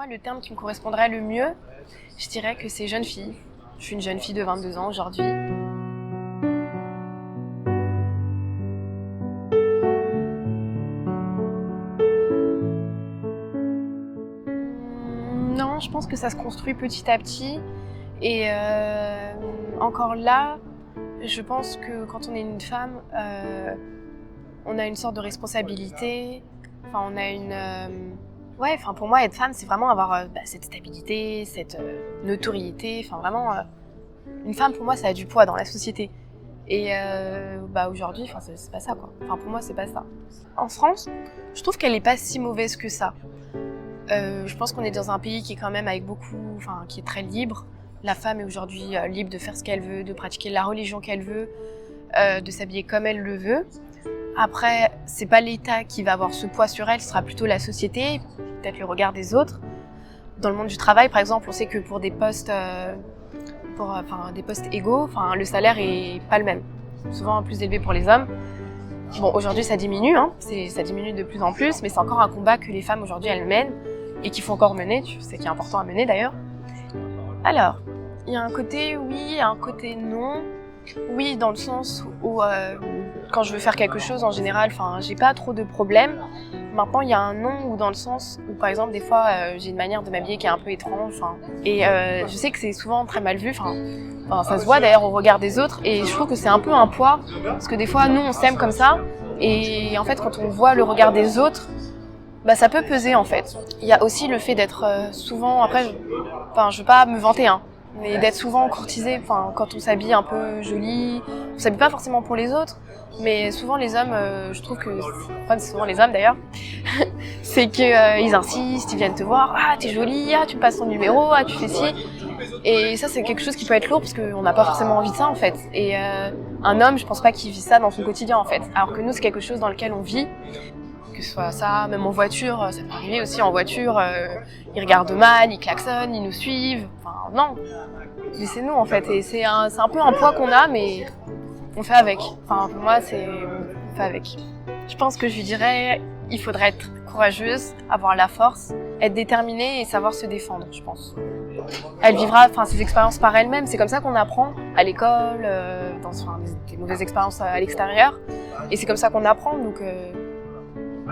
Moi, le terme qui me correspondrait le mieux, je dirais que c'est jeune fille. Je suis une jeune fille de 22 ans aujourd'hui. Non, je pense que ça se construit petit à petit. Et encore là, je pense que quand on est une femme, on a une sorte de responsabilité. Enfin, on a une... Ouais, enfin pour moi, être femme, c'est vraiment avoir cette stabilité, cette notoriété. Enfin vraiment, une femme pour moi, ça a du poids dans la société. Et aujourd'hui, enfin c'est pas ça quoi. Enfin pour moi, c'est pas ça. En France, je trouve qu'elle est pas si mauvaise que ça. Je pense qu'on est dans un pays qui est quand même avec beaucoup, enfin qui est très libre. La femme est aujourd'hui libre de faire ce qu'elle veut, de pratiquer la religion qu'elle veut, de s'habiller comme elle le veut. Après, c'est pas l'État qui va avoir ce poids sur elle, ce sera plutôt la société, peut-être le regard des autres. Dans le monde du travail, par exemple, on sait que pour des postes, des postes égaux, le salaire est pas le même. Souvent plus élevé pour les hommes. Bon, aujourd'hui ça diminue, ça diminue de plus en plus, mais c'est encore un combat que les femmes aujourd'hui elles mènent et qu'il faut encore mener, c'est qui est important à mener d'ailleurs. Alors, il y a un côté oui, un côté non. Oui, dans le sens où quand je veux faire quelque chose en général, j'ai pas trop de problèmes. Maintenant, il y a un non ou dans le sens où, par exemple, des fois, j'ai une manière de m'habiller qui est un peu étrange. Et je sais que c'est souvent très mal vu. Ça se voit d'ailleurs au regard des autres. Et je trouve que c'est un peu un poids. Parce que des fois, nous, on s'aime comme ça. Et en fait, quand on voit le regard des autres, ça peut peser en fait. Il y a aussi le fait d'être souvent... Après, je veux pas me vanter, mais d'être souvent courtisé, quand on s'habille un peu joli, on s'habille pas forcément pour les autres, mais souvent les hommes, je trouve que, c'est souvent les hommes d'ailleurs, c'est que ils insistent, ils viennent te voir, ah t'es jolie, ah tu me passes ton numéro, ah tu fais ci, et ça c'est quelque chose qui peut être lourd parce qu'on n'a pas forcément envie de ça en fait. Et un homme, je pense pas qu'il vit ça dans son quotidien en fait, alors que nous c'est quelque chose dans lequel on vit. Que ce soit ça, même en voiture, ça peut arriver aussi en voiture, ils regardent mal, ils klaxonnent, ils nous suivent, non, mais c'est nous en fait, et c'est un peu un poids qu'on a, mais on fait avec, pour moi on fait avec. Je pense que je lui dirais, il faudrait être courageuse, avoir la force, être déterminée et savoir se défendre, je pense. Elle vivra ses expériences par elle-même, c'est comme ça qu'on apprend à l'école, dans des mauvaises expériences à l'extérieur, et c'est comme ça qu'on apprend, donc...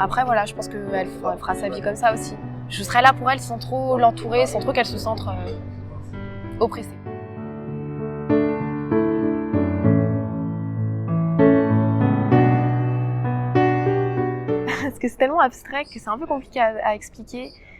Après, voilà, je pense qu'elle fera sa vie comme ça aussi. Je serai là pour elle sans trop l'entourer, sans trop qu'elle se sente oppressée. Parce que c'est tellement abstrait que c'est un peu compliqué à expliquer.